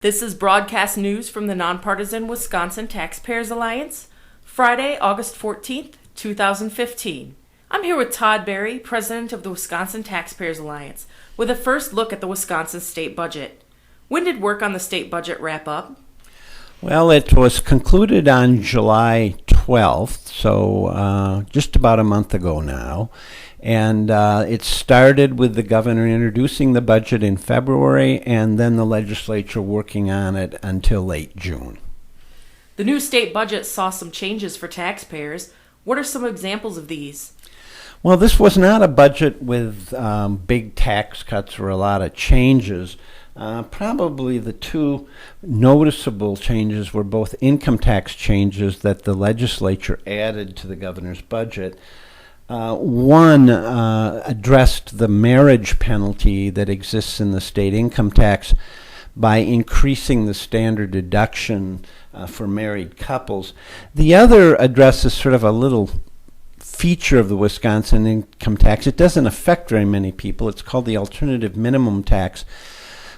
This is broadcast news from the Nonpartisan Wisconsin Taxpayers Alliance, Friday, August 14th, 2015. I'm here with Todd Berry, president of the Wisconsin Taxpayers Alliance, with a first look at the Wisconsin state budget. When did work on the state budget wrap up? Well, it was concluded on July 12th, so just about a month ago now. And it started with the governor introducing the budget in February and then the legislature working on it until late June. The new state budget saw some changes for taxpayers. What are some examples of these? Well, this was not a budget with big tax cuts or a lot of changes. Probably the two noticeable changes were both income tax changes that the legislature added to the governor's budget. One addressed the marriage penalty that exists in the state income tax by increasing the standard deduction for married couples. The other addresses sort of a little feature of the Wisconsin income tax. It doesn't affect very many people. It's called the alternative minimum tax.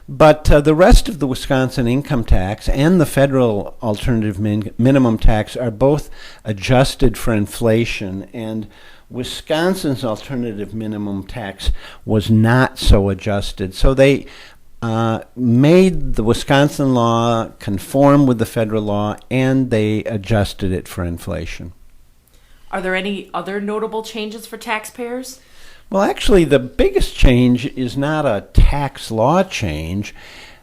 But the rest of the Wisconsin income tax and the federal alternative minimum tax are both adjusted for inflation, and Wisconsin's alternative minimum tax was not so adjusted. So they made the Wisconsin law conform with the federal law, and they adjusted it for inflation. Are there any other notable changes for taxpayers? Well, actually, the biggest change is not a tax law change.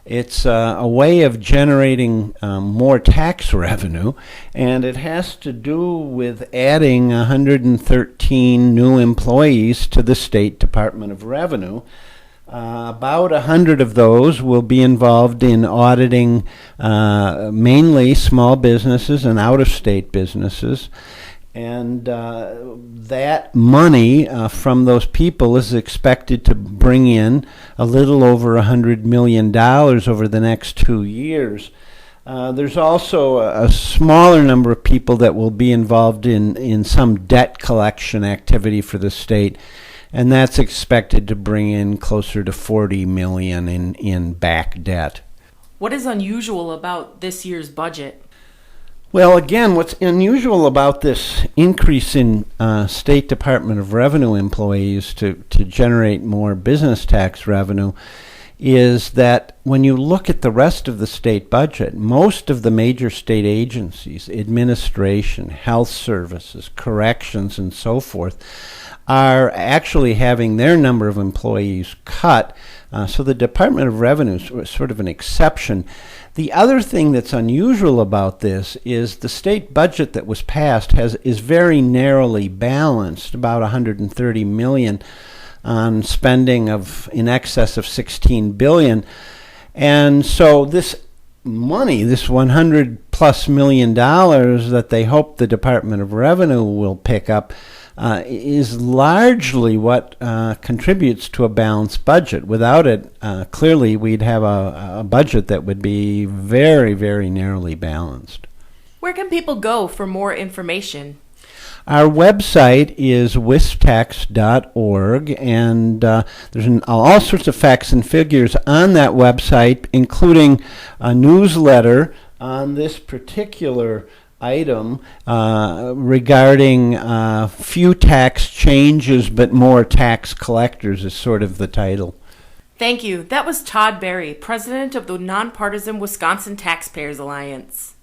It's a way of generating more tax revenue, and it has to do with adding 113 new employees to the State Department of Revenue. About 100 of those will be involved in auditing mainly small businesses and out-of-state businesses. And that money from those people is expected to bring in a little over $100 million over the next 2 years. There's also a smaller number of people that will be involved in some debt collection activity for the state, and that's expected to bring in closer to $40 million in back debt. What is unusual about this year's budget? Well, again, what's unusual about this increase in State Department of Revenue employees to generate more business tax revenue is that when you look at the rest of the state budget, most of the major state agencies, administration, health services, corrections, and so forth, are actually having their number of employees cut. So the Department of Revenue is sort of an exception. The other thing that's unusual about this is the state budget that was passed is very narrowly balanced, about $130 million on spending of in excess of $16 billion. And so this money, this $100+ million that they hope the Department of Revenue will pick up, is largely what contributes to a balanced budget. Without it, clearly we'd have a budget that would be very, very narrowly balanced. Where can people go for more information? Our website is wistax.org, and there's all sorts of facts and figures on that website, including a newsletter on this particular item regarding few tax changes but more tax collectors is sort of the title. Thank you. That was Todd Berry, president of the Nonpartisan Wisconsin Taxpayers Alliance.